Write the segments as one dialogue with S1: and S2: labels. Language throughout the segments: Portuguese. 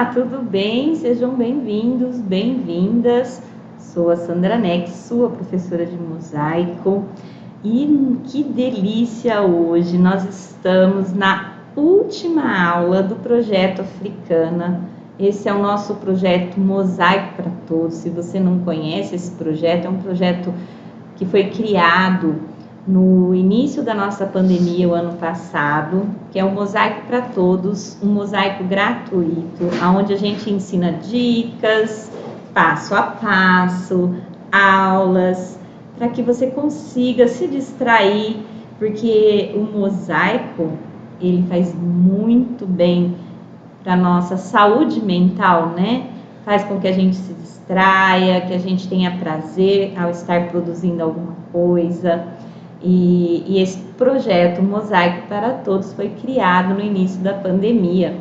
S1: Olá, tudo bem? Sejam bem-vindos, bem-vindas. Sou a Sandra Neck, sua professora de mosaico. E que delícia hoje! Nós estamos na última aula do projeto Africana. Esse é o nosso projeto Mosaico para Todos. Se você não conhece esse projeto, é um projeto que foi criado no início da nossa pandemia, o ano passado, que é o Mosaico para Todos, um mosaico gratuito, onde a gente ensina dicas, passo a passo, aulas, para que você consiga se distrair, porque o mosaico, ele faz muito bem para a nossa saúde mental, né? Faz com que a gente se distraia, que a gente tenha prazer ao estar produzindo alguma coisa. E esse projeto Mosaico para Todos foi criado no início da pandemia.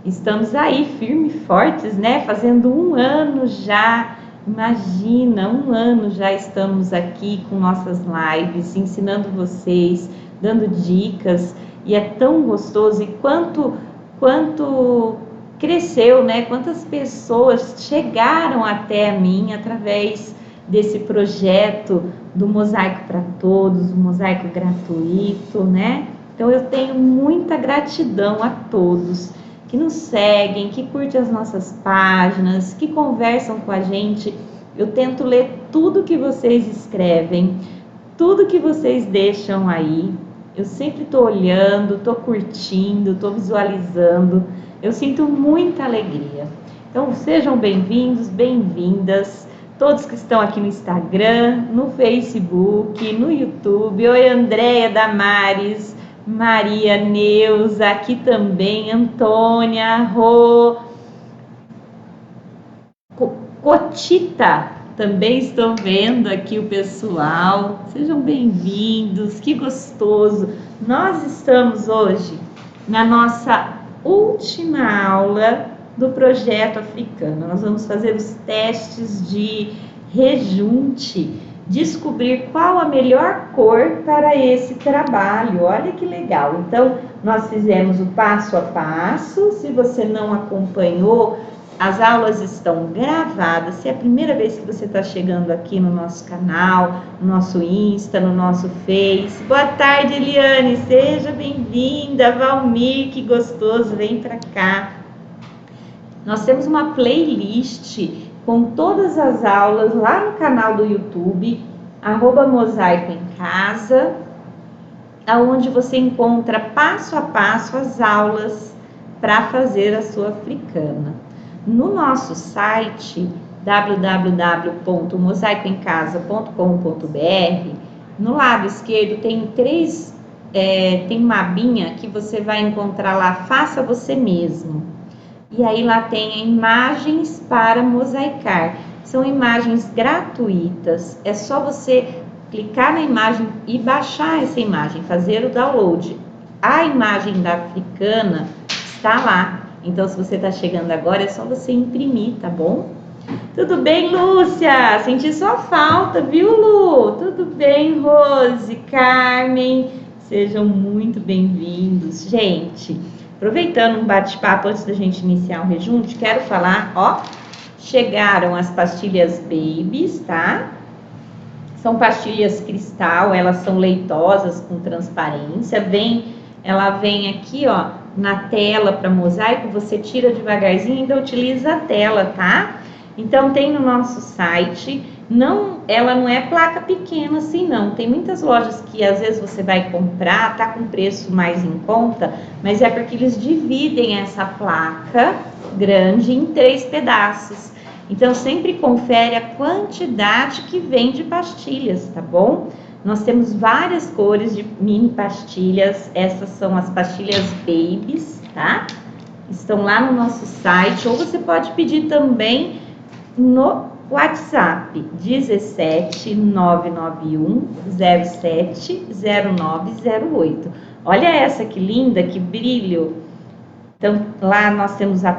S1: Estamos aí firmes e fortes, né? Fazendo um ano já, imagina, um ano já estamos aqui com nossas lives, ensinando vocês, dando dicas, e é tão gostoso. E quanto cresceu, né? Quantas pessoas chegaram até mim através desse projeto do Mosaico para Todos, o mosaico gratuito, né? Então eu tenho muita gratidão a todos que nos seguem, que curtem as nossas páginas, que conversam com a gente. Eu tento ler tudo que vocês escrevem, tudo que vocês deixam aí. Eu sempre estou olhando, estou curtindo, estou visualizando. Eu sinto muita alegria. Então sejam bem-vindos, bem-vindas. Todos que estão aqui no Instagram, no Facebook, no YouTube. Oi, Andréia, Damares, Maria, Neuza, aqui também, Antônia, Rô, Cotita, também estou vendo aqui o pessoal. Sejam bem-vindos, que gostoso. Nós estamos hoje na nossa última aula do projeto africano. Nós vamos fazer os testes de rejunte, descobrir qual a melhor cor para esse trabalho. Olha que legal! Então, nós fizemos o passo a passo. Se você não acompanhou, as aulas estão gravadas. Se é a primeira vez que você está chegando aqui no nosso canal, no nosso Insta, no nosso Face. Boa tarde, Eliane, seja bem-vinda. Valmir, que gostoso, vem para cá. Nós temos uma playlist com todas as aulas lá no canal do YouTube, @mosaico em casa, onde você encontra passo a passo as aulas para fazer a sua africana. No nosso site, www.mosaicoemcasa.com.br, no lado esquerdo tem uma abinha que você vai encontrar lá, faça você mesmo. E aí lá tem imagens para mosaicar. São imagens gratuitas. É só você clicar na imagem e baixar essa imagem, fazer o download. A imagem da africana está lá. Então, se você está chegando agora, é só você imprimir, tá bom? Tudo bem, Lúcia? Senti sua falta, viu, Lu? Tudo bem, Rose, Carmen? Sejam muito bem-vindos, gente. Aproveitando um bate-papo antes da gente iniciar o rejunte, quero falar, ó, chegaram as pastilhas Babies, tá? São pastilhas cristal, elas são leitosas com transparência, ela vem aqui, ó, na tela para mosaico, você tira devagarzinho e ainda utiliza a tela, tá? Então tem no nosso site, ela não é placa pequena assim não, tem muitas lojas que às vezes você vai comprar, tá com preço mais em conta, mas é porque eles dividem essa placa grande em 3 pedaços, então sempre confere a quantidade que vem de pastilhas, tá bom? Nós temos várias cores de mini pastilhas, essas são as pastilhas Babies, tá? Estão lá no nosso site, ou você pode pedir também no WhatsApp 17 991 07 0908. Olha essa que linda, que brilho. Então lá nós temos a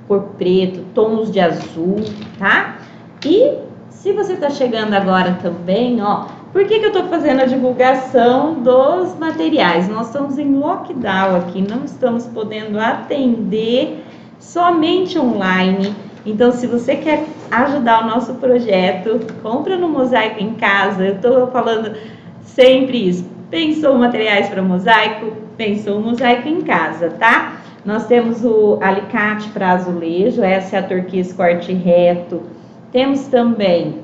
S1: cor preto, tons de azul, tá? E se você tá chegando agora também, ó, por que eu tô fazendo a divulgação dos materiais? Nós estamos em lockdown aqui, não estamos podendo atender somente online. Então, se você quer ajudar o nosso projeto, compra no Mosaico em Casa. Eu estou falando sempre isso. Pensou materiais para mosaico? Pensou mosaico em casa, tá? Nós temos o alicate para azulejo, essa é a turquesa corte reto. Temos também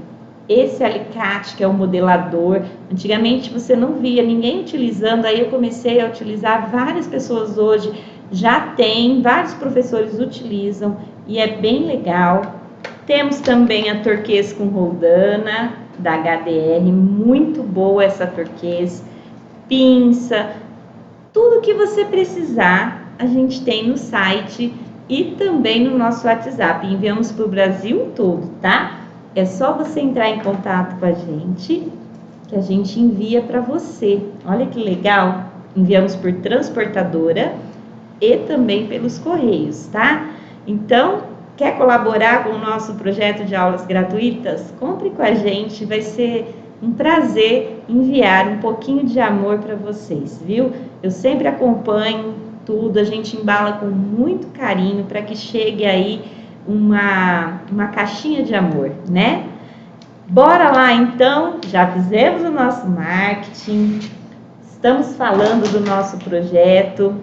S1: esse alicate que é o modelador. Antigamente você não via ninguém utilizando, aí eu comecei a utilizar, várias pessoas hoje já tem, vários professores utilizam e é bem legal. Temos também a turquesa com roldana da HDR, muito boa essa turquesa, pinça, tudo que você precisar a gente tem no site e também no nosso WhatsApp, enviamos para o Brasil todo, tá? É só você entrar em contato com a gente que a gente envia para você. Olha que legal, enviamos por transportadora e também pelos correios, tá? Então, quer colaborar com o nosso projeto de aulas gratuitas? Compre com a gente, vai ser um prazer enviar um pouquinho de amor para vocês, viu? Eu sempre acompanho tudo, a gente embala com muito carinho para que chegue aí uma caixinha de amor, né? Bora lá então, já fizemos o nosso marketing, estamos falando do nosso projeto.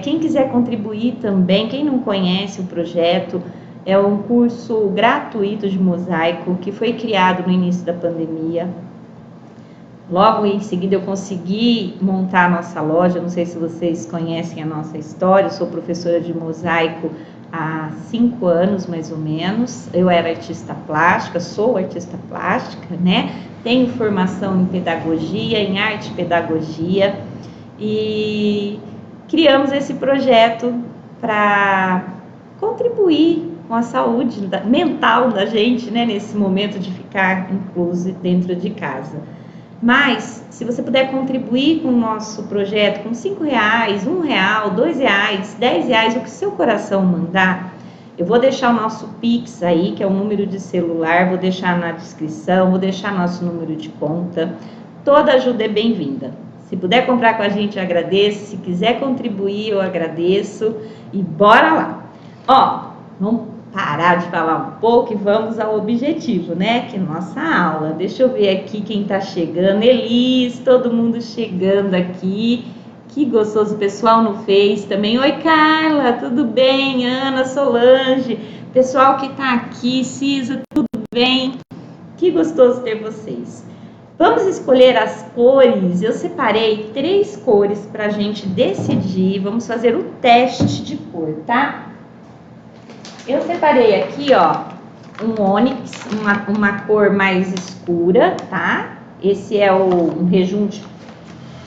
S1: Quem quiser contribuir também, quem não conhece o projeto, é um curso gratuito de mosaico que foi criado no início da pandemia. Logo em seguida eu consegui montar a nossa loja, não sei se vocês conhecem a nossa história, eu sou professora de mosaico há 5 anos mais ou menos. Eu era artista plástica, sou artista plástica, né? Tenho formação em pedagogia, em arte e pedagogia e criamos esse projeto para contribuir com a saúde mental da gente, né? Nesse momento de ficar incluso dentro de casa. Mas, se você puder contribuir com o nosso projeto com R$5, R$1, R$2, R$10, o que seu coração mandar, eu vou deixar o nosso Pix aí, que é o número de celular, vou deixar na descrição, vou deixar nosso número de conta. Toda ajuda é bem-vinda. Se puder comprar com a gente, eu agradeço. Se quiser contribuir, eu agradeço. E bora lá! Ó, vamos parar de falar um pouco e vamos ao objetivo, né? Que é nossa aula. Deixa eu ver aqui quem tá chegando. Elis, todo mundo chegando aqui. Que gostoso, pessoal no Face também. Oi, Carla, tudo bem? Ana, Solange, pessoal que tá aqui, Cisa, tudo bem? Que gostoso ter vocês. Vamos escolher as cores. Eu separei 3 cores pra gente decidir. Vamos fazer o teste de cor, tá? Eu separei aqui, ó, um ônix, uma cor mais escura, tá? Esse é um rejunte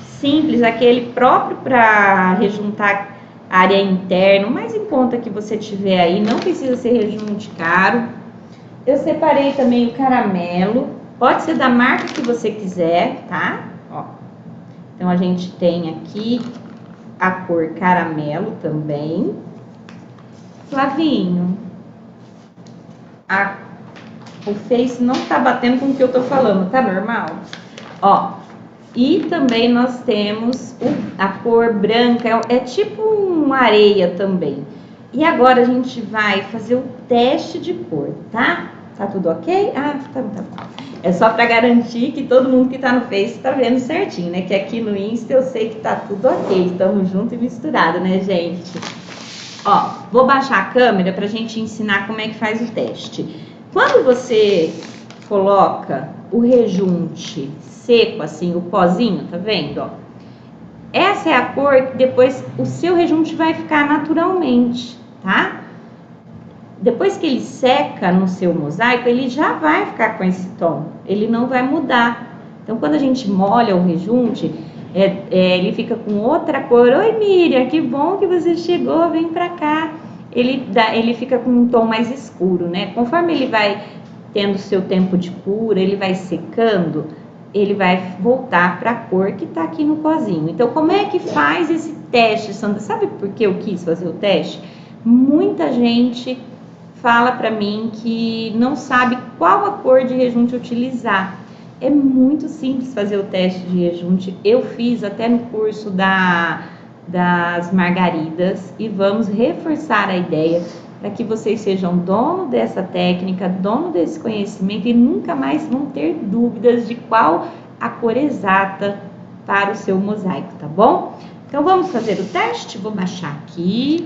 S1: simples, aquele próprio para rejuntar área interna, o mais em conta que você tiver aí, não precisa ser rejunte caro. Eu separei também o caramelo, pode ser da marca que você quiser, tá? Ó. Então, a gente tem aqui a cor caramelo também. Flavinho, o Face não tá batendo com o que eu tô falando, tá normal? Ó, e também nós temos a cor branca, é tipo uma areia também. E agora a gente vai fazer o teste de cor, tá? Tá tudo ok? Ah, tá bom. É só para garantir que todo mundo que tá no Face tá vendo certinho, né? Que aqui no Insta eu sei que tá tudo ok, estamos junto e misturado, né, gente? Ó, vou baixar a câmera pra gente ensinar como é que faz o teste. Quando você coloca o rejunte seco, assim, o pozinho, tá vendo, ó? Essa é a cor que depois o seu rejunte vai ficar naturalmente, tá? Depois que ele seca no seu mosaico, ele já vai ficar com esse tom, ele não vai mudar. Então, quando a gente molha o rejunte, ele fica com outra cor. Oi, Miriam, que bom que você chegou, vem pra cá. Ele fica com um tom mais escuro, né? Conforme ele vai tendo seu tempo de cura, ele vai secando, ele vai voltar para a cor que tá aqui no pozinho. Então, como é que faz esse teste, Sandra? Sabe por que eu quis fazer o teste? Muita gente fala para mim que não sabe qual a cor de rejunte utilizar. É muito simples fazer o teste de rejunte. Eu fiz até no curso da das margaridas e vamos reforçar a ideia para que vocês sejam dono dessa técnica, dono desse conhecimento e nunca mais vão ter dúvidas de qual a cor exata para o seu mosaico, tá bom? Então vamos fazer o teste? Vou baixar aqui,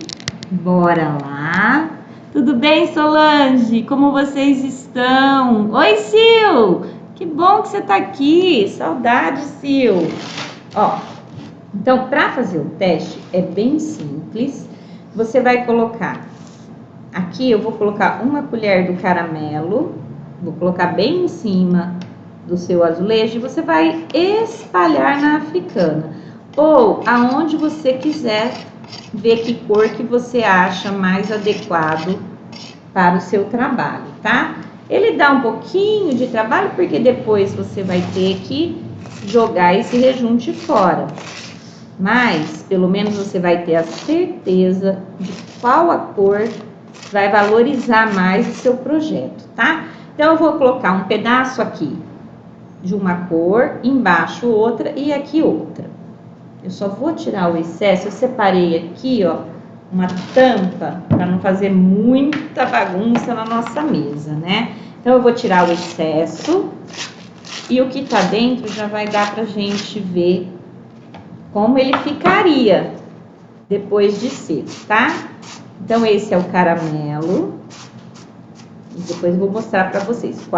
S1: bora lá. Tudo bem, Solange? Como vocês estão? Oi, Sil! Que bom que você tá aqui, saudade, Sil! Ó, então para fazer o teste é bem simples, você vai colocar, aqui eu vou colocar uma colher do caramelo, vou colocar bem em cima do seu azulejo e você vai espalhar na africana ou aonde você quiser ver que cor que você acha mais adequado para o seu trabalho, tá? Ele dá um pouquinho de trabalho porque depois você vai ter que jogar esse rejunte fora, mas pelo menos você vai ter a certeza de qual a cor vai valorizar mais o seu projeto, tá? Então eu vou colocar um pedaço aqui de uma cor, embaixo outra e aqui outra. Eu só vou tirar o excesso, eu separei aqui, ó, uma tampa para não fazer muita bagunça na nossa mesa, né? Então eu vou tirar o excesso e o que tá dentro já vai dar pra gente ver como ele ficaria depois de seco, tá? Então esse é o caramelo e depois eu vou mostrar para vocês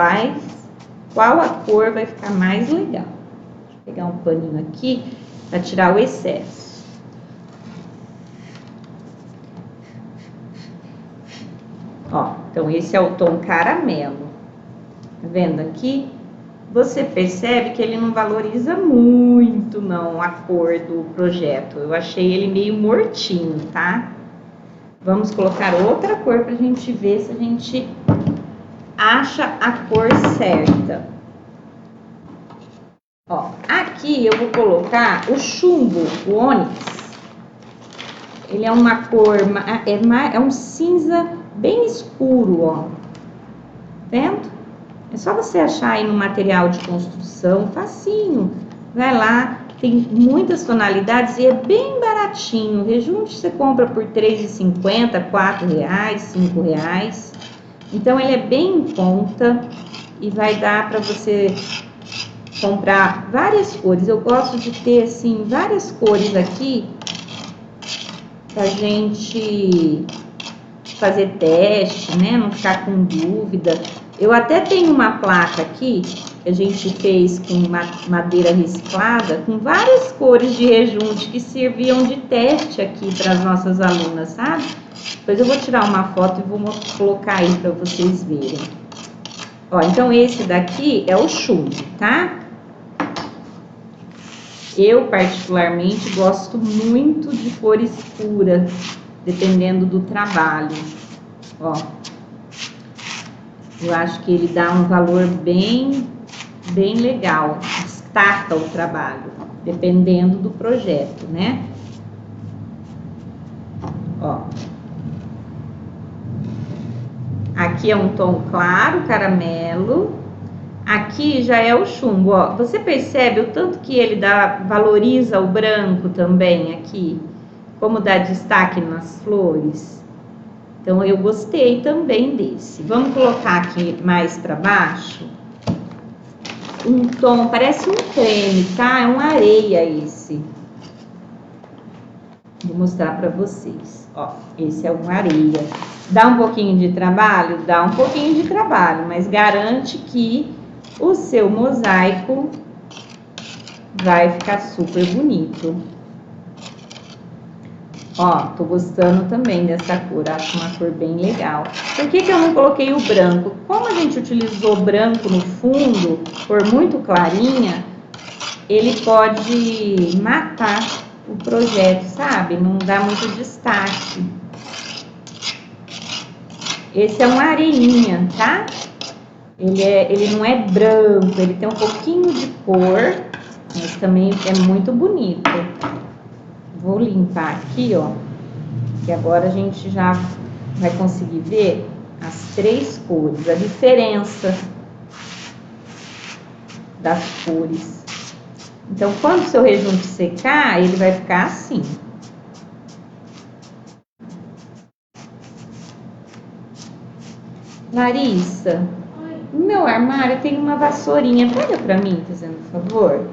S1: qual a cor vai ficar mais legal. Deixa eu pegar um paninho aqui para tirar o excesso. Ó, então esse é o tom caramelo. Tá vendo aqui? Você percebe que ele não valoriza muito, não, a cor do projeto. Eu achei ele meio mortinho, tá? Vamos colocar outra cor pra gente ver se a gente acha a cor certa. Ó, aqui eu vou colocar o chumbo, o ônix. Ele é uma cor, é um cinza bem escuro, ó. Vendo? É só você achar aí no material de construção, facinho. Vai lá, tem muitas tonalidades e é bem baratinho. O rejunte você compra por R$ 3,50, R$ 4,00, R$ 5,00. Então ele é bem em conta e vai dar para você comprar várias cores. Eu gosto de ter assim várias cores aqui pra gente fazer teste, né? Não ficar com dúvida. Eu até tenho uma placa aqui que a gente fez com madeira reciclada, com várias cores de rejunte que serviam de teste aqui para as nossas alunas, sabe? Depois eu vou tirar uma foto e vou colocar aí para vocês verem. Ó, então esse daqui é o chumbo, tá? Eu particularmente gosto muito de cor escura, dependendo do trabalho. Ó, eu acho que ele dá um valor bem legal, destaca o trabalho, dependendo do projeto, né? Ó, aqui é um tom claro, caramelo. Aqui já é o chumbo, ó. Você percebe o tanto que ele valoriza o branco também aqui, como dá destaque nas flores. Então eu gostei também desse. Vamos colocar aqui mais para baixo um tom, parece um creme, tá? É uma areia esse. Vou mostrar para vocês. Ó, esse é uma areia. Dá um pouquinho de trabalho? Dá um pouquinho de trabalho, mas garante que o seu mosaico vai ficar super bonito. Ó, tô gostando também dessa cor, acho uma cor bem legal. Por que eu não coloquei o branco? Como a gente utilizou branco no fundo, cor muito clarinha, ele pode matar o projeto, sabe? Não dá muito destaque. Esse é uma areinha, tá? Ele não é branco, ele tem um pouquinho de cor, mas também é muito bonito. Vou limpar aqui, ó, que agora a gente já vai conseguir ver as três cores, a diferença das cores. Então, quando o seu rejunte secar, ele vai ficar assim. Larissa, no meu armário tem uma vassourinha. Pega pra mim, fazendo um favor.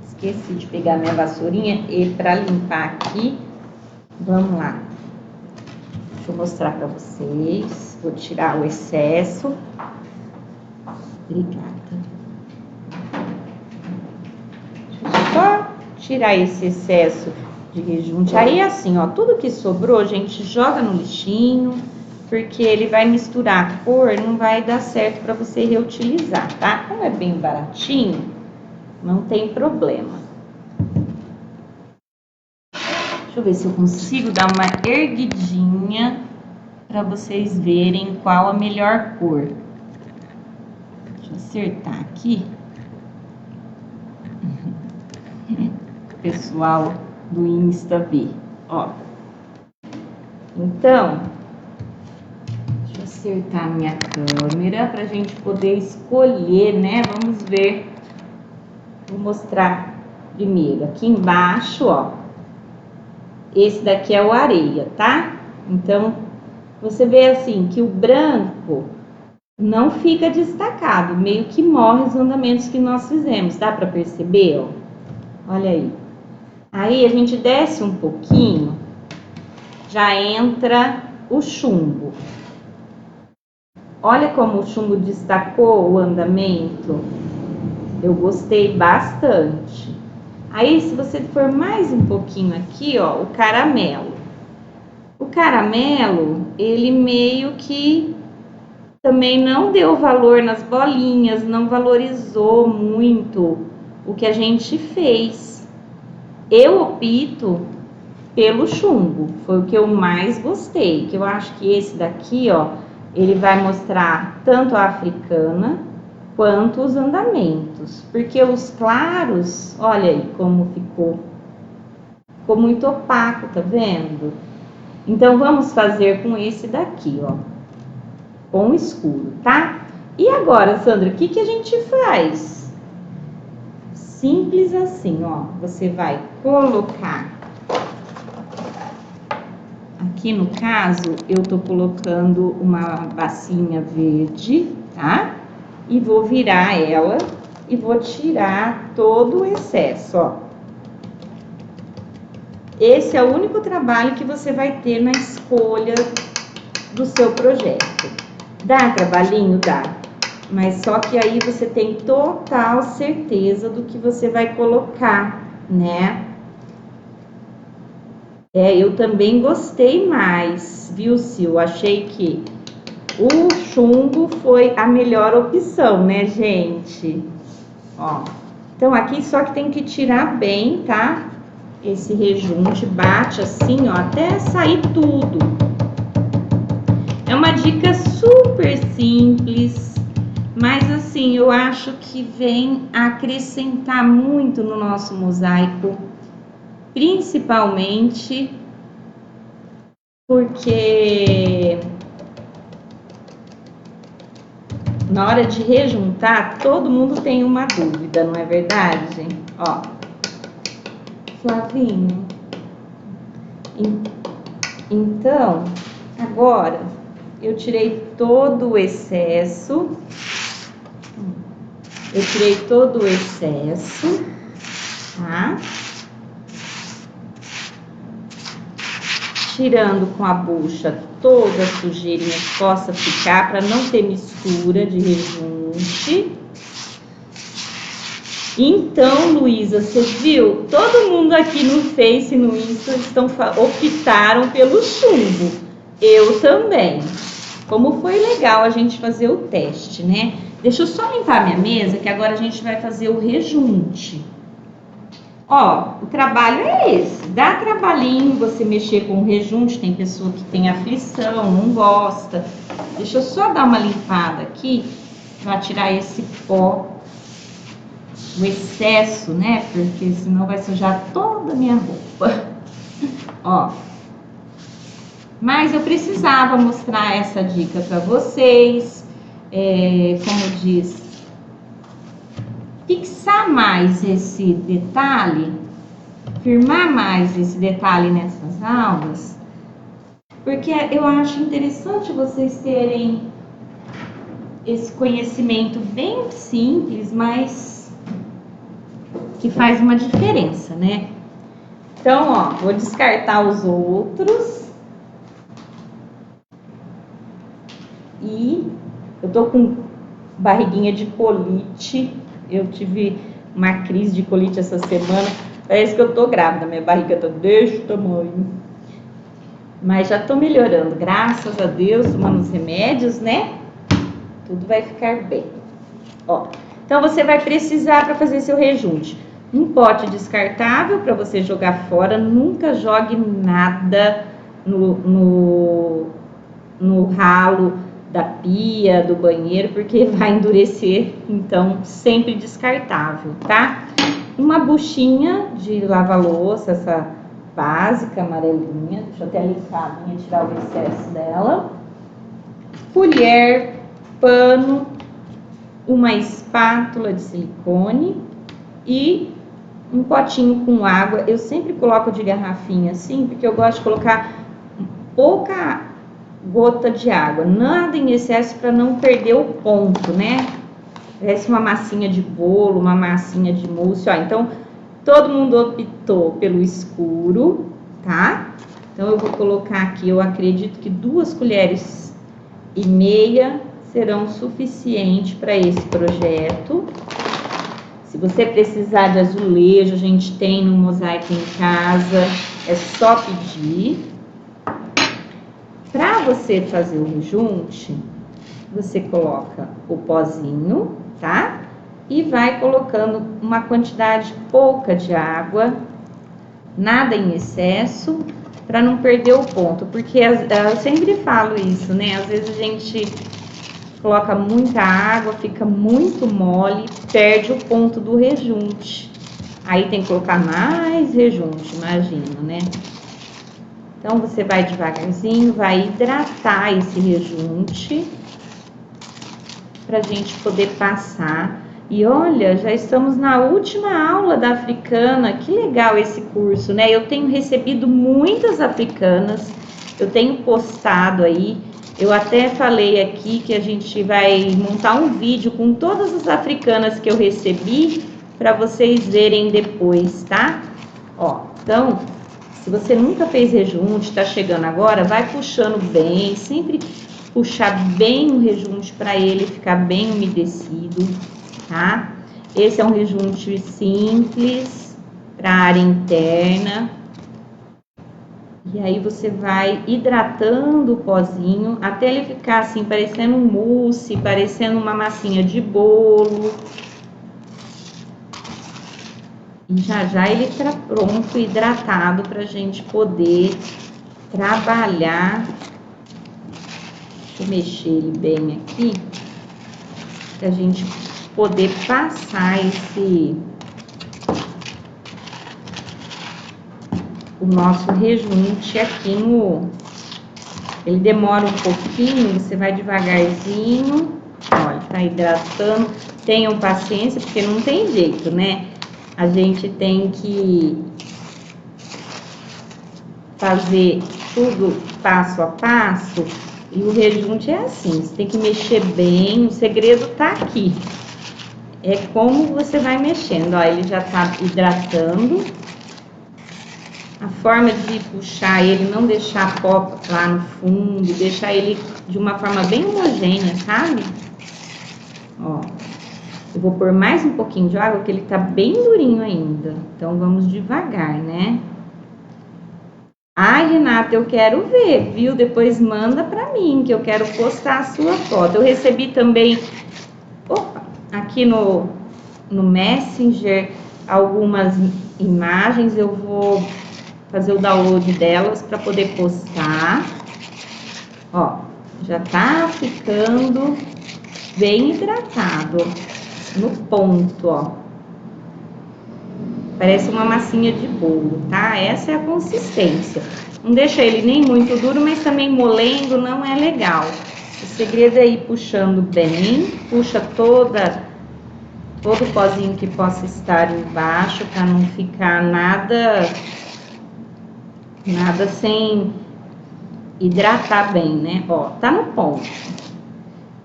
S1: Esqueci de pegar minha vassourinha e para limpar aqui. Vamos lá. Deixa eu mostrar para vocês. Vou tirar o excesso. Obrigada. Deixa eu só tirar esse excesso de rejunte. Aí assim, ó, tudo que sobrou a gente joga no lixinho, porque ele vai misturar a cor, não vai dar certo para você reutilizar, tá? Como é bem baratinho, não tem problema. Deixa eu ver se eu consigo dar uma erguidinha para vocês verem qual a melhor cor. Deixa eu acertar aqui. O pessoal do Insta ver, ó. Então, deixa eu acertar a minha câmera pra gente poder escolher, né? Vamos ver. Vou mostrar primeiro aqui embaixo, ó. Esse daqui é o areia, tá? Então, você vê assim que o branco não fica destacado, meio que morre os andamentos que nós fizemos, dá pra perceber, ó? Olha aí. Aí a gente desce um pouquinho, já entra o chumbo. Olha como o chumbo destacou o andamento. Eu gostei bastante. Aí, se você for mais um pouquinho aqui, ó, o caramelo. O caramelo, ele meio que também não deu valor nas bolinhas, não valorizou muito o que a gente fez. Eu opto pelo chumbo, foi o que eu mais gostei, que eu acho que esse daqui, ó, ele vai mostrar tanto a africana quanto os andamentos, porque os claros, olha aí como ficou muito opaco, tá vendo? Então vamos fazer com esse daqui, ó, com o escuro, tá? E agora, Sandra, o que que a gente faz? Simples assim, ó, você vai colocar, aqui no caso, eu tô colocando uma bacinha verde, tá? E vou virar ela e vou tirar todo o excesso, ó. Esse é o único trabalho que você vai ter na escolha do seu projeto. Dá trabalhinho? Dá. Mas só que aí você tem total certeza do que você vai colocar, né? Eu também gostei mais, viu, Sil? Achei que o chumbo foi a melhor opção, né, gente? Ó, então aqui só que tem que tirar bem, tá? Esse rejunte, bate assim, ó, até sair tudo. É uma dica super simples, mas assim, eu acho que vem acrescentar muito no nosso mosaico, principalmente porque na hora de rejuntar, todo mundo tem uma dúvida, não é verdade? Ó, Flavinho. Então, agora, eu tirei todo o excesso. Tá? Tirando com a bucha toda a sujeirinha que possa ficar, para não ter mistura de rejunte. Então, Luísa, você viu? Todo mundo aqui no Face e no Insta optaram pelo chumbo. Eu também. Como foi legal a gente fazer o teste, né? Deixa eu só limpar minha mesa, que agora a gente vai fazer o rejunte. Ó, o trabalho é esse. Dá trabalhinho você mexer com o rejunte. Tem pessoa que tem aflição, não gosta. Deixa eu só dar uma limpada aqui para tirar esse pó, o excesso, né? Porque senão vai sujar toda a minha roupa. Ó. Mas eu precisava mostrar essa dica para vocês. Como diz, fixar mais esse detalhe, firmar mais esse detalhe nessas aulas, porque eu acho interessante vocês terem esse conhecimento bem simples, mas que faz uma diferença, né? Então, ó, vou descartar os outros. E eu tô com barriguinha de colite. Eu tive uma crise de colite essa semana. Parece que eu tô grávida, minha barriga tá desse tamanho. Mas já tô melhorando, graças a Deus, tomando os remédios, né? Tudo vai ficar bem. Ó, então você vai precisar para fazer seu rejunte um pote descartável para você jogar fora. Nunca jogue nada no ralo da pia, do banheiro, porque vai endurecer. Então, sempre descartável, tá? Uma buchinha de lava-louça, essa básica amarelinha. Deixa eu até limpar a minha, tirar o excesso dela. Colher, pano, uma espátula de silicone e um potinho com água. Eu sempre coloco de garrafinha assim, porque eu gosto de colocar pouca gota de água, nada em excesso para não perder o ponto, né? Parece uma massinha de bolo, uma massinha de mousse, ó. Então, todo mundo optou pelo escuro, tá? Então, eu vou colocar aqui, eu acredito que 2,5 colheres serão suficientes para esse projeto. Se você precisar de azulejo, a gente tem no Mosaic em casa, é só pedir. Para você fazer o rejunte, você coloca o pozinho, tá? E vai colocando uma quantidade pouca de água, nada em excesso, para não perder o ponto. Porque eu sempre falo isso, né? Às vezes a gente coloca muita água, fica muito mole, perde o ponto do rejunte. Aí tem que colocar mais rejunte, imagina, né? Então, você vai devagarzinho, vai hidratar esse rejunte pra gente poder passar. E olha, já estamos na última aula da africana. Que legal esse curso, né? Eu tenho recebido muitas africanas, eu tenho postado aí. Eu até falei aqui que a gente vai montar um vídeo com todas as africanas que eu recebi para vocês verem depois, tá? Ó, então, se você nunca fez rejunte, tá chegando agora, vai puxando bem, sempre puxar bem o rejunte para ele ficar bem umedecido, tá? Esse é um rejunte simples para a área interna. E aí você vai hidratando o pozinho até ele ficar assim, parecendo um mousse, parecendo uma massinha de bolo. E já ele tá pronto, hidratado, pra gente poder trabalhar. Deixa eu mexer ele bem aqui, pra gente poder passar o nosso rejunte aqui no... Ele demora um pouquinho, você vai devagarzinho. Olha, tá hidratando. Tenham paciência, porque não tem jeito, né? A gente tem que fazer tudo passo a passo. E o rejunte é assim, você tem que mexer bem. O segredo tá aqui. É como você vai mexendo. Ó, ele já tá hidratando. A forma de puxar ele, não deixar pó lá no fundo, deixar ele de uma forma bem homogênea, sabe? Ó, eu vou pôr mais um pouquinho de água, porque ele tá bem durinho ainda. Então, vamos devagar, né? Ai, Renata, eu quero ver, viu? Depois manda pra mim, que eu quero postar a sua foto. Eu recebi também, aqui no Messenger, algumas imagens. Eu vou fazer o download delas para poder postar. Ó, já tá ficando bem hidratado no ponto, ó. Parece uma massinha de bolo, tá? Essa é a consistência. Não deixa ele nem muito duro, mas também molengo não é legal. O segredo é ir puxando bem, puxa todo o pozinho que possa estar embaixo, para não ficar nada sem hidratar bem, né? Ó, tá no ponto.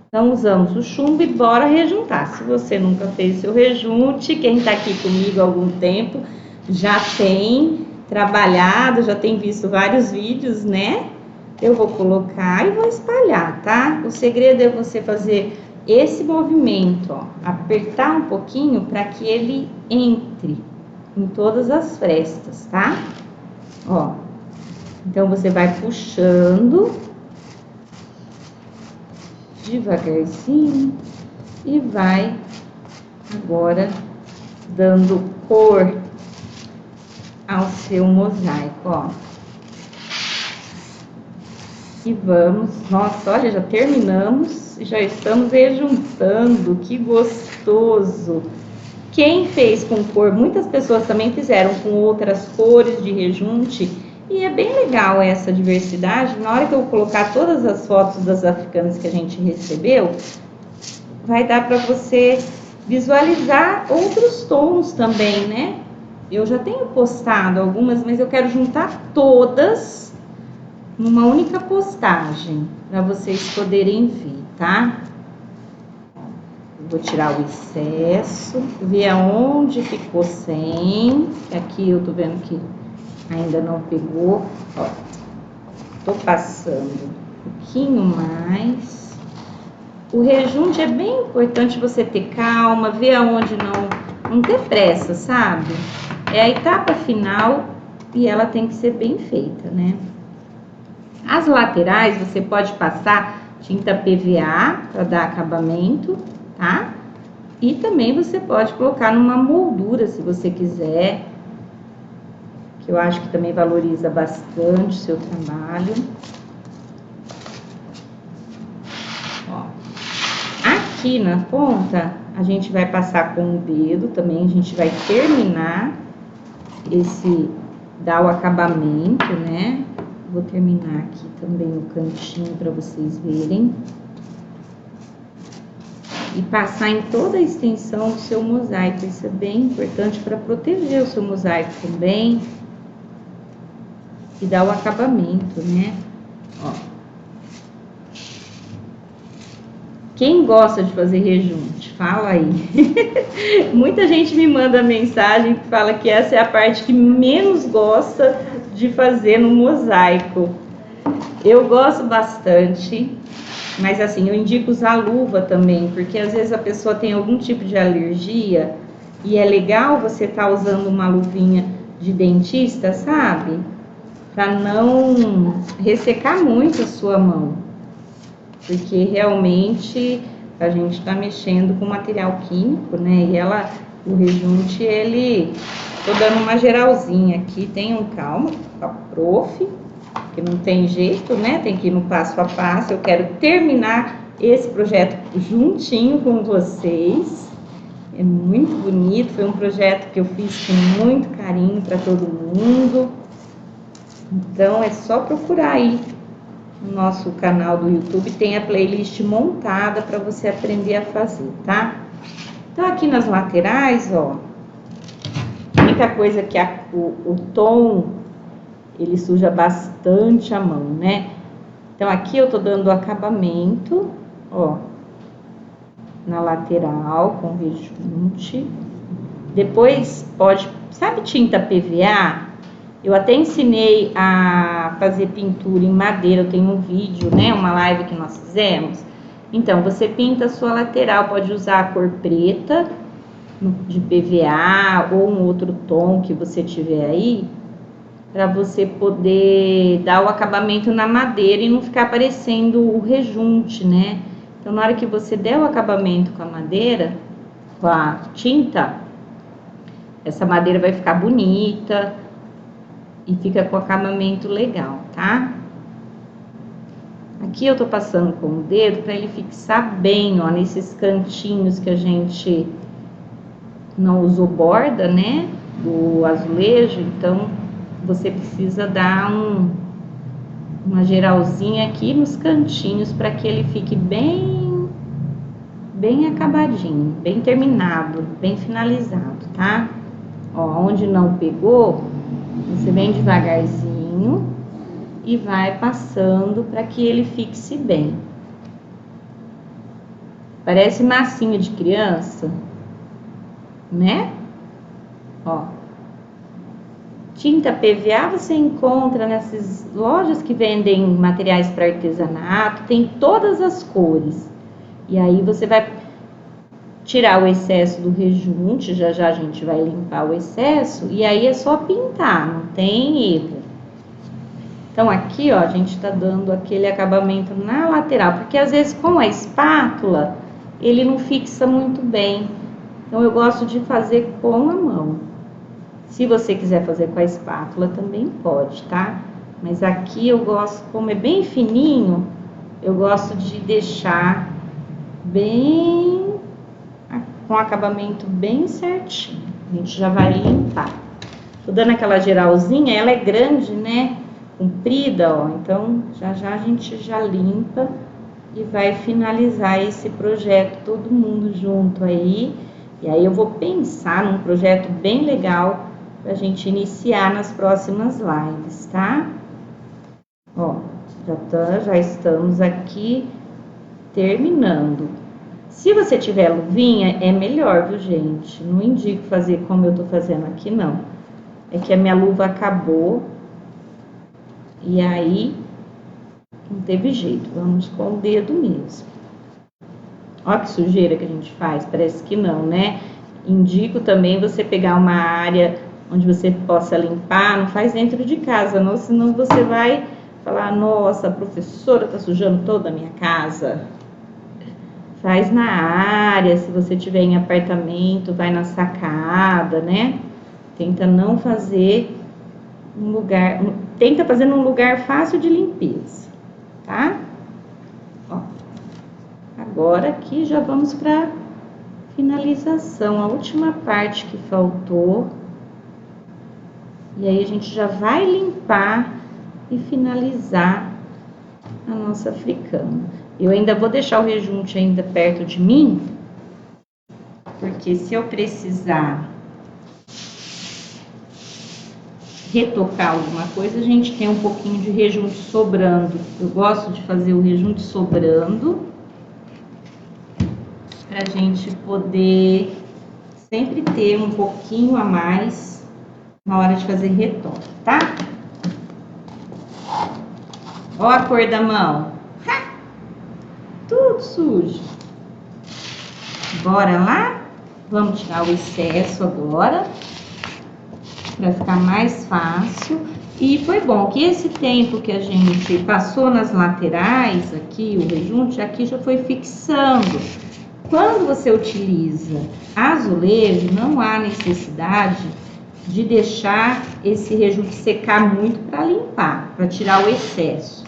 S1: Então, usamos o chumbo e bora rejuntar. Se você nunca fez seu rejunte, quem tá aqui comigo há algum tempo já tem trabalhado, já tem visto vários vídeos, né? Eu vou colocar e vou espalhar, tá? O segredo é você fazer esse movimento, ó, apertar um pouquinho para que ele entre em todas as frestas, tá? Ó, então você vai puxando devagarzinho e vai agora dando cor ao seu mosaico, ó. E vamos, nossa, olha, já terminamos e já estamos rejuntando, que gostoso! Quem fez com cor, muitas pessoas também fizeram com outras cores de rejunte e é bem legal essa diversidade. Na hora que eu colocar todas as fotos das africanas que a gente recebeu, vai dar para você visualizar outros tons também, né? Eu já tenho postado algumas, mas eu quero juntar todas numa única postagem para vocês poderem ver, tá? Vou tirar o excesso, ver aonde ficou sem. Aqui eu tô vendo que ainda não pegou. Ó, tô passando um pouquinho mais. O rejunte é bem importante você ter calma, ver aonde não ter pressa, sabe? É a etapa final e ela tem que ser bem feita, né? As laterais você pode passar tinta PVA para dar acabamento, tá? E também você pode colocar numa moldura se você quiser, que eu acho que também valoriza bastante o seu trabalho. Ó, aqui na ponta a gente vai passar com o dedo também, a gente vai terminar dar o acabamento, né? Vou terminar aqui também o cantinho para vocês verem. E passar em toda a extensão do seu mosaico. Isso é bem importante para proteger o seu mosaico também. E dar o acabamento, né? Ó. Quem gosta de fazer rejunte? Fala aí. Muita gente me manda mensagem que fala que essa é a parte que menos gosta de fazer no mosaico. Eu gosto bastante, mas assim, eu indico usar luva também, porque às vezes a pessoa tem algum tipo de alergia e é legal você estar usando uma luvinha de dentista, sabe? Para não ressecar muito a sua mão, porque realmente a gente está mexendo com material químico, né? E o rejunte, tô dando uma geralzinha aqui, tenham calma, a prof, que não tem jeito, né? Tem que ir no passo a passo. Eu quero terminar esse projeto juntinho com vocês. É muito bonito, foi um projeto que eu fiz com muito carinho para todo mundo. Então é só procurar aí no nosso canal do YouTube, tem a playlist montada para você aprender a fazer, tá? Então aqui nas laterais, ó, a única coisa que o tom, ele suja bastante a mão, né? Então aqui eu tô dando o acabamento, ó, na lateral com rejunte. Depois sabe tinta PVA? Eu até ensinei a fazer pintura em madeira, eu tenho um vídeo, né, uma live que nós fizemos. Então, você pinta a sua lateral, pode usar a cor preta de PVA ou um outro tom que você tiver aí, para você poder dar o acabamento na madeira e não ficar aparecendo o rejunte, né? Então, na hora que você der o acabamento com a madeira, com a tinta, essa madeira vai ficar bonita e fica com acabamento legal, tá? Aqui eu tô passando com o dedo para ele fixar bem, ó, nesses cantinhos que a gente não usou borda, né, do azulejo. Então, você precisa dar uma geralzinha aqui nos cantinhos para que ele fique bem acabadinho, bem terminado, bem finalizado, tá? Ó, onde não pegou, você vem devagarzinho e vai passando para que ele fixe bem. Parece massinha de criança, né? Ó. Tinta PVA você encontra nessas lojas que vendem materiais para artesanato, tem todas as cores. E aí você vai tirar o excesso do rejunte, já já a gente vai limpar o excesso, e aí é só pintar, não tem erro. Então aqui, ó, a gente tá dando aquele acabamento na lateral, porque às vezes com a espátula ele não fixa muito bem. Então eu gosto de fazer com a mão. Se você quiser fazer com a espátula também pode, tá? Mas aqui eu gosto, como é bem fininho, eu gosto de deixar bem com acabamento bem certinho. A gente já vai limpar. Tô dando aquela geralzinha, ela é grande, né? Comprida, ó. Então já já a gente já limpa e vai finalizar esse projeto todo mundo junto aí. E aí eu vou pensar num projeto bem legal pra gente iniciar nas próximas lives, tá? Ó, já estamos aqui terminando. Se você tiver luvinha, é melhor, viu, gente? Não indico fazer como eu tô fazendo aqui, não. É que a minha luva acabou e aí não teve jeito. Vamos com o dedo mesmo. Ó que sujeira que a gente faz, parece que não, né? Indico também você pegar uma área onde você possa limpar, não faz dentro de casa, não, senão você vai falar, nossa, a professora tá sujando toda a minha casa. Faz na área, se você tiver em apartamento, vai na sacada, né? Tenta não fazer um lugar, tenta fazer num lugar fácil de limpeza, tá? Ó, agora aqui já vamos para finalização, a última parte que faltou. E aí a gente já vai limpar e finalizar a nossa africana. Eu ainda vou deixar o rejunte ainda perto de mim, porque se eu precisar retocar alguma coisa, a gente tem um pouquinho de rejunte sobrando. Eu gosto de fazer o rejunte sobrando, pra gente poder sempre ter um pouquinho a mais na hora de fazer retoque, tá? Ó a cor da mão. Tudo sujo. Bora lá? Vamos tirar o excesso agora, para ficar mais fácil. E foi bom que esse tempo que a gente passou nas laterais aqui, o rejunte, aqui já foi fixando. Quando você utiliza azulejo, não há necessidade de deixar esse rejunte secar muito para limpar, para tirar o excesso.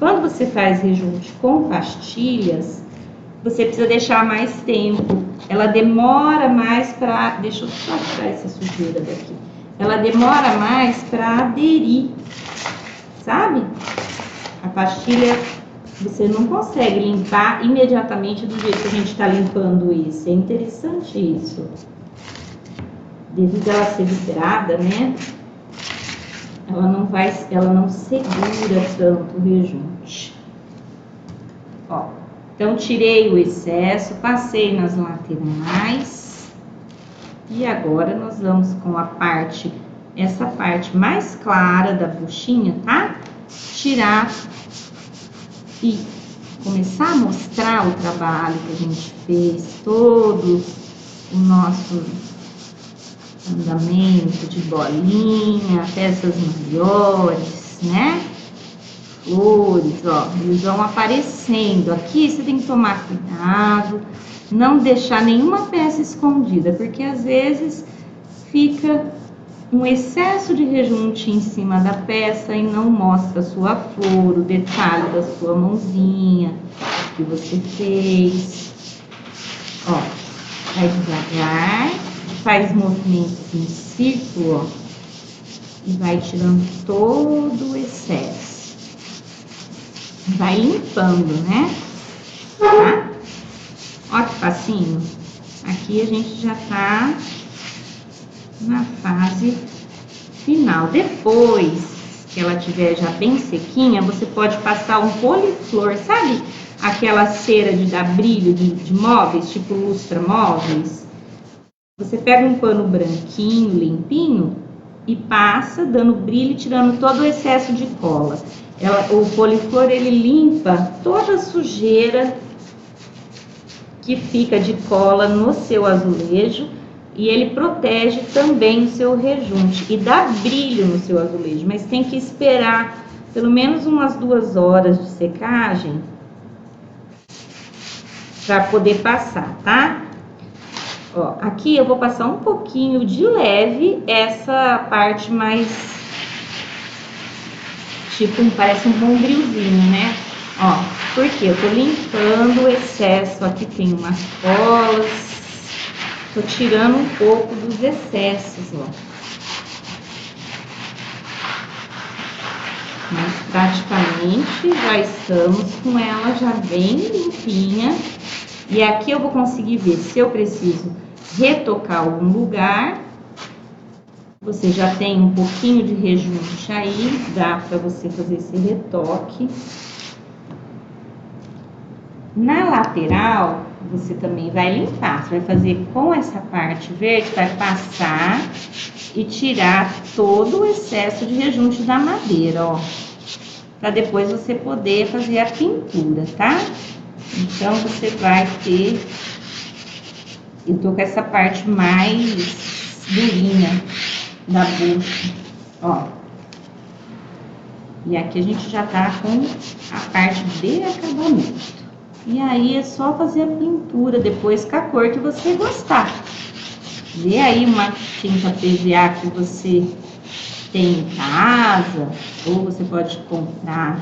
S1: Quando você faz rejunte com pastilhas, você precisa deixar mais tempo. Ela demora mais para... Deixa eu só tirar essa sujeira daqui. Ela demora mais para aderir, sabe? A pastilha você não consegue limpar imediatamente do jeito que a gente está limpando esse. É interessante isso. Devido a ela ser vidrada, né? Ela não segura tanto o rejunte. Ó, então tirei o excesso, passei nas laterais. E agora nós vamos com a parte, essa parte mais clara da buchinha, tá? Tirar e começar a mostrar o trabalho que a gente fez, todo o nosso andamento de bolinha, peças maiores, né? Flores, ó, eles vão aparecendo. Aqui você tem que tomar cuidado, não deixar nenhuma peça escondida, porque às vezes fica um excesso de rejunte em cima da peça e não mostra a sua flor, o detalhe da sua mãozinha que você fez. Ó, vai devagar, faz movimentos em círculo, ó, e vai tirando todo o excesso. Vai limpando, né? Tá? Ó que facinho. Aqui a gente já tá na fase final. Depois que ela tiver já bem sequinha, você pode passar um poliflor, sabe? Aquela cera de dar brilho de móveis, tipo lustra móveis. Você pega um pano branquinho, limpinho, e passa, dando brilho, tirando todo o excesso de cola. O poliflor, ele limpa toda a sujeira que fica de cola no seu azulejo e ele protege também o seu rejunte e dá brilho no seu azulejo, mas tem que esperar pelo menos umas 2 horas de secagem para poder passar, tá? Ó, aqui eu vou passar um pouquinho de leve essa parte mais, tipo, parece um bombrilzinho, né? Ó, porque eu tô limpando o excesso, aqui tem umas colas, tô tirando um pouco dos excessos, ó. Mas praticamente já estamos com ela já bem limpinha. E aqui eu vou conseguir ver se eu preciso retocar algum lugar. Você já tem um pouquinho de rejunte aí, dá para você fazer esse retoque. Na lateral, você também vai limpar. Você vai fazer com essa parte verde, vai passar e tirar todo o excesso de rejunte da madeira, ó. Para depois você poder fazer a pintura, tá? Então, você vai ter... Eu tô com essa parte mais durinha da bucha, ó. E aqui a gente já tá com a parte de acabamento. E aí é só fazer a pintura depois com a cor que você gostar. Vê aí uma tinta PVA que você tem em casa, ou você pode comprar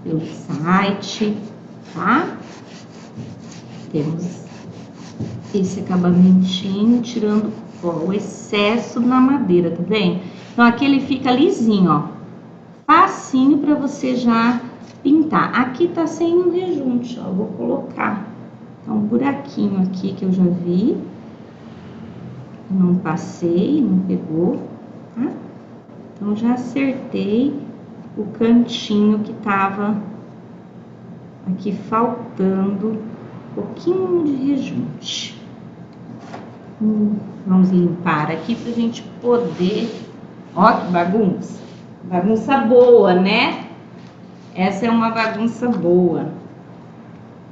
S1: pelo site, tá? Temos esse acabamentinho tirando, ó, o excesso na madeira, tá vendo? Então aqui ele fica lisinho, ó, facinho para você já pintar. Aqui tá sem um rejunte, ó, vou colocar tá um buraquinho aqui que eu já vi, não passei, não pegou, tá? Então já acertei o cantinho que tava aqui faltando um pouquinho de rejunte. Vamos limpar aqui pra gente poder... Ó que bagunça! Bagunça boa, né? Essa é uma bagunça boa.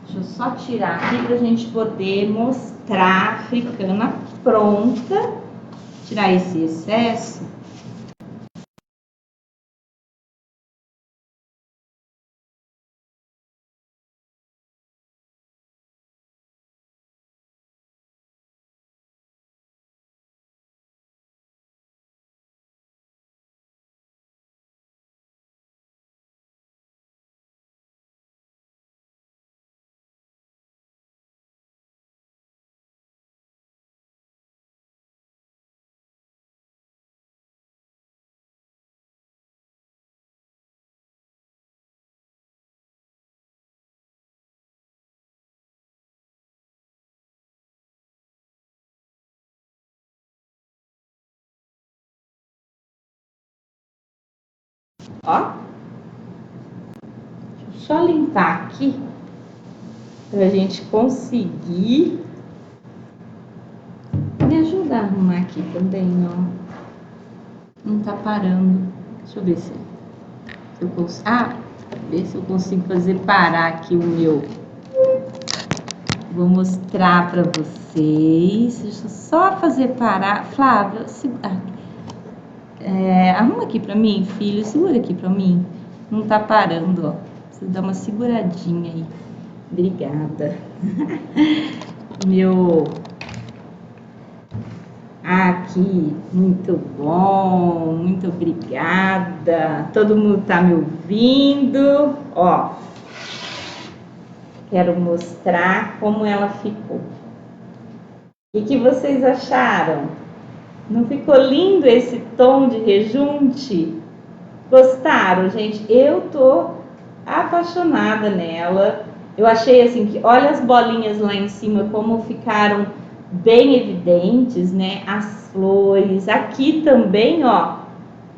S1: Deixa eu só tirar aqui pra gente poder mostrar a africana pronta. Tirar esse excesso. Ó, deixa eu só limpar aqui pra gente conseguir me ajudar a arrumar aqui também, ó. Não tá parando. Deixa eu ver se eu consigo. Ver se eu consigo fazer parar aqui o meu. Vou mostrar pra vocês. Deixa eu só fazer parar. Flávia, arruma aqui pra mim, filho. Segura aqui pra mim. Não tá parando, ó. Precisa dar uma seguradinha aí. Obrigada. Meu... Aqui, muito bom, muito obrigada. Todo mundo tá me ouvindo? Ó, quero mostrar como ela ficou. O que vocês acharam? Não ficou lindo esse tom de rejunte? Gostaram, gente? Eu tô apaixonada nela. Eu achei assim que, olha as bolinhas lá em cima, como ficaram bem evidentes, né? As flores. Aqui também, ó,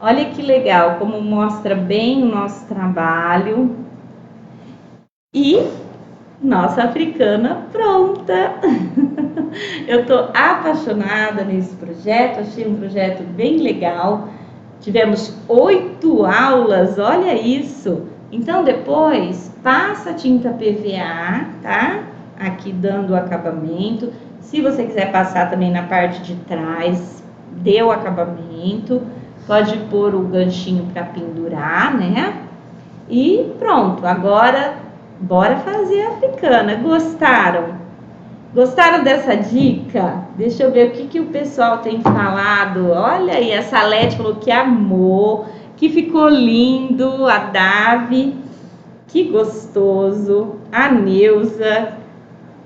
S1: Olha que legal, como mostra bem o nosso trabalho. E nossa africana pronta! Eu tô apaixonada nesse projeto, achei um projeto bem legal. Tivemos 8 aulas, olha isso! Então depois passa a tinta PVA, tá? Aqui dando o acabamento. Se você quiser passar também na parte de trás, dê o acabamento. Pode pôr o ganchinho para pendurar, né? E pronto, agora bora fazer a africana. Gostaram? Gostaram dessa dica? Deixa eu ver o que o pessoal tem falado. Olha aí, a Salete falou que amou, que ficou lindo. A Davi, que gostoso. A Neuza,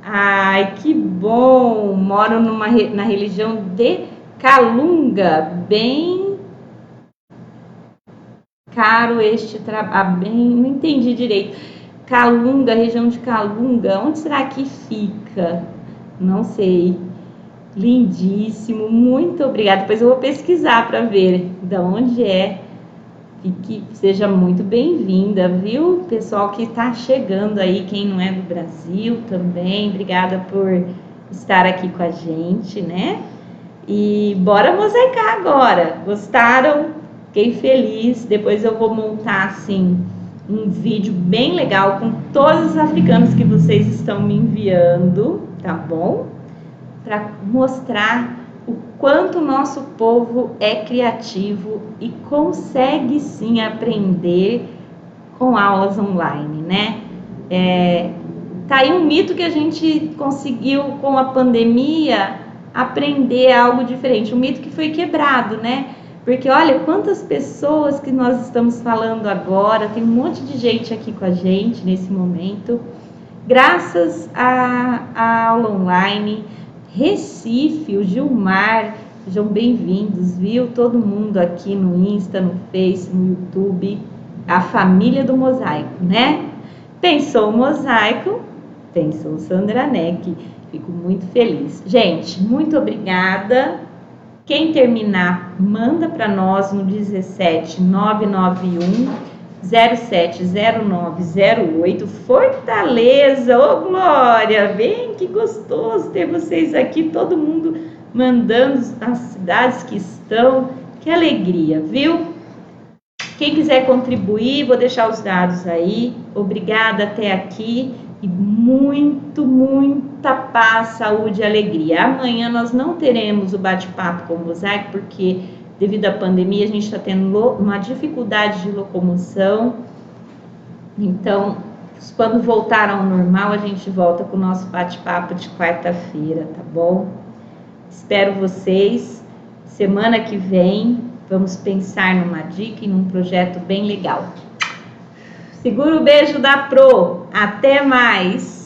S1: ai, que bom. Moro na religião de Calunga, bem caro este trabalho. Não entendi direito. Calunga, região de Calunga, onde será que fica? Não sei. Lindíssimo, muito obrigada. Depois eu vou pesquisar para ver de onde é. E que seja muito bem-vinda, viu? Pessoal que está chegando aí, quem não é do Brasil também, obrigada por estar aqui com a gente, né? E bora mosaicar agora. Gostaram? Fiquei feliz. Depois eu vou montar assim um vídeo bem legal com todos os africanos que vocês estão me enviando, tá bom? Para mostrar o quanto o nosso povo é criativo e consegue sim aprender com aulas online, né? Tá aí um mito que a gente conseguiu com a pandemia aprender algo diferente, um mito que foi quebrado, né? Porque olha quantas pessoas que nós estamos falando agora, tem um monte de gente aqui com a gente nesse momento, graças à aula online. Recife, o Gilmar, sejam bem-vindos, viu? Todo mundo aqui no Insta, no Face, no YouTube, a família do mosaico, né? Pensou o mosaico, pensou Sandra Neck. Fico muito feliz. Gente, muito obrigada. Quem terminar, manda para nós no 17991 070908 Fortaleza. Ô Glória, vem, que gostoso ter vocês aqui, todo mundo mandando as cidades que estão, que alegria, viu? Quem quiser contribuir, vou deixar os dados aí. Obrigada até aqui e muita paz, saúde e alegria. Amanhã nós não teremos o bate-papo com o mosaico porque devido à pandemia, a gente está tendo uma dificuldade de locomoção. Então, quando voltar ao normal, a gente volta com o nosso bate-papo de quarta-feira, tá bom? Espero vocês. Semana que vem, vamos pensar numa dica e num projeto bem legal. Segura o beijo da Pro. Até mais!